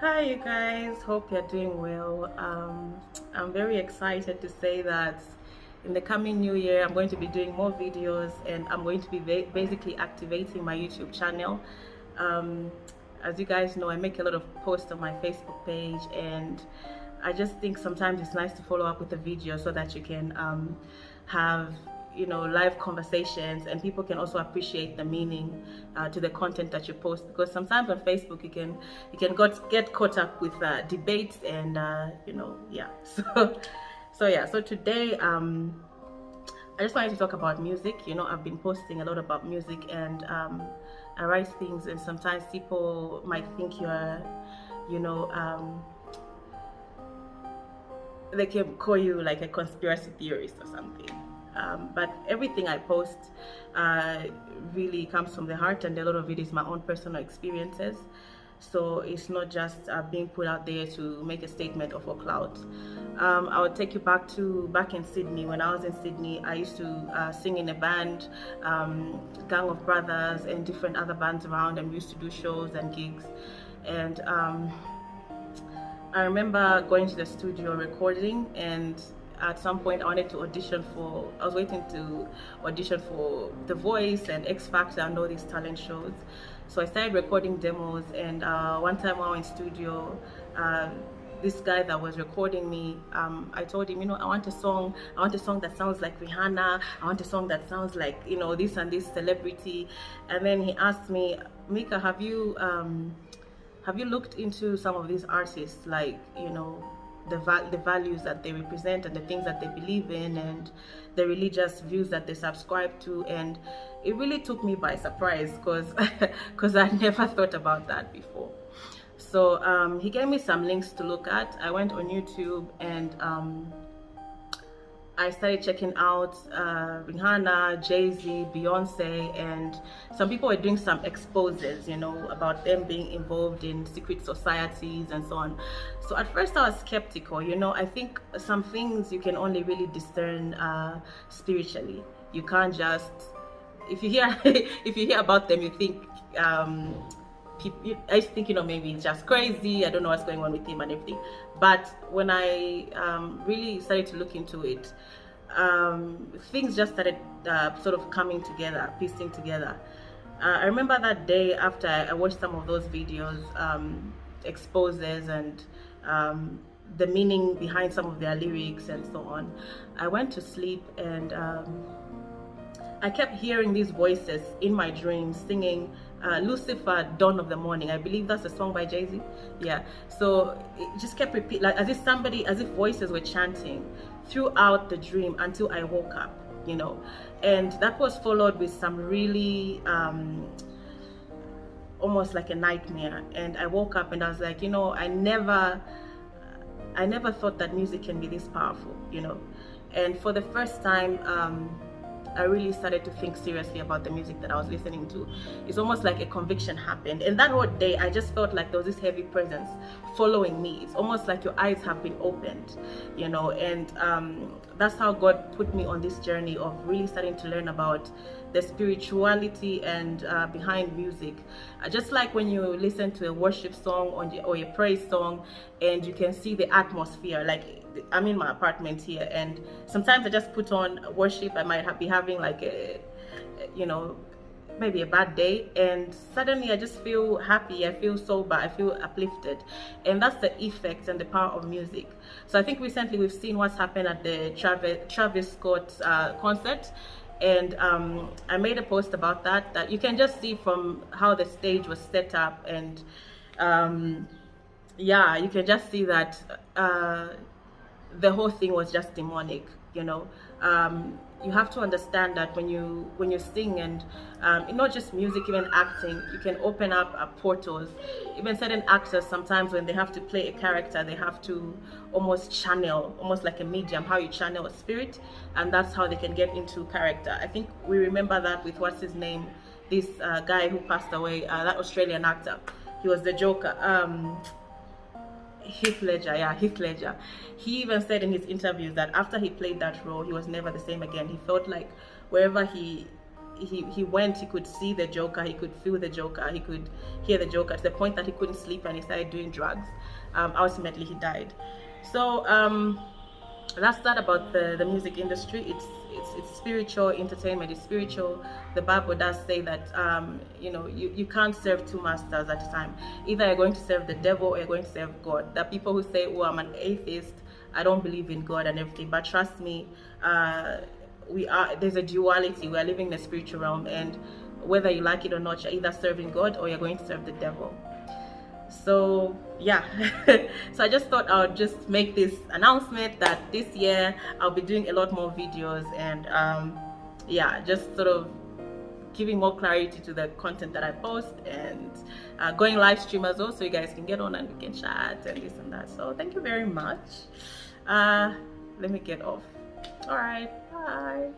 Hi, you guys. Hope you're doing well. I'm very excited to say that in the coming new year, I'm going to be doing more videos and I'm going to be basically activating my YouTube channel. Um, as you guys know, I make a lot of posts on my Facebook page, and I just think sometimes it's nice to follow up with a video so that you can have live conversations, and people can also appreciate the meaning to the content that you post, because sometimes on Facebook you can get caught up with debates and yeah. So today I just wanted to talk about music. I've been posting a lot about music, and I write things, and sometimes people might think you're you know they can call you like a conspiracy theorist or something. But everything I post uh, really comes from the heart, and a lot of it is my own personal experiences. So it's not just being put out there to make a statement or for clout. I will take you back in Sydney. When I was in Sydney, I used to sing in a band, Gang of Brothers, and different other bands around, and we used to do shows and gigs. And I remember going to the studio recording, and at some point I was waiting to audition for The Voice and X Factor and all these talent shows. So I started recording demos, and one time while in studio, this guy that was recording me, I told him, I want a song that sounds like Rihanna, I want a song that sounds like, this and this celebrity. And then he asked me, Mika, have you looked into some of these artists, like the values that they represent and the things that they believe in and the religious views that they subscribe to? And it really took me by surprise, because I never thought about that before. So he gave me some links to look at. I went on YouTube, and I started checking out Rihanna, Jay-Z, Beyonce, and some people were doing some exposes, about them being involved in secret societies and so on. So at first I was skeptical. I think some things you can only really discern spiritually. You can't just, if you hear if you hear about them, you think I think maybe it's just crazy. I don't know what's going on with him and everything. But when I really started to look into it, things just started sort of coming together, piecing together. I remember that day after I watched some of those videos, exposes, and the meaning behind some of their lyrics and so on, I went to sleep, and I kept hearing these voices in my dreams singing Lucifer, Dawn of the Morning. I believe that's a song by Jay-Z. Yeah. So it just kept repeating, like as if voices were chanting throughout the dream until I woke up, And that was followed with some really almost like a nightmare. And I woke up and I was like, I never thought that music can be this powerful, And for the first time, I really started to think seriously about the music that I was listening to. It's almost like a conviction happened. And that whole day, I just felt like there was this heavy presence following me. It's almost like your eyes have been opened, and that's how God put me on this journey of really starting to learn about the spirituality and behind music. Just like when you listen to a worship song or a praise song, and you can see the atmosphere. Like, I'm in my apartment here, and sometimes I just put on worship. I might be having like maybe a bad day, and suddenly I just feel happy, I feel sober, I feel uplifted. And that's the effect and the power of music. So I think recently we've seen what's happened at the Travis Scott concert, and I made a post about that you can just see from how the stage was set up, and yeah, you can just see that the whole thing was just demonic. You have to understand that when you sing, and not just music, even acting, you can open up portals. Even certain actors, sometimes when they have to play a character, they have to almost channel, almost like a medium, how you channel a spirit, and that's how they can get into character. I think we remember that with, what's his name, this guy who passed away, that Australian actor. He was the Joker. Heath Ledger, yeah, Heath Ledger. He even said in his interviews that after he played that role, he was never the same again. He felt like wherever he he went, he could see the Joker, he could feel the Joker, he could hear the Joker, to the point that he couldn't sleep and he started doing drugs. Ultimately he died. So that's that about the music industry. It's spiritual entertainment. It's spiritual. The Bible does say that you can't serve two masters at a time. Either you're going to serve the devil or you're going to serve God. There are people who say, oh, I'm an atheist, I don't believe in God and everything. But trust me, there's a duality. We are living in the spiritual realm, and whether you like it or not, you're either serving God or you're going to serve the devil. So yeah, so I just thought I would just make this announcement that this year I'll be doing a lot more videos, and yeah, just sort of giving more clarity to the content that I post, and going live stream as well, so you guys can get on and we can chat and this and that. So thank you very much. Let me get off. All right, bye.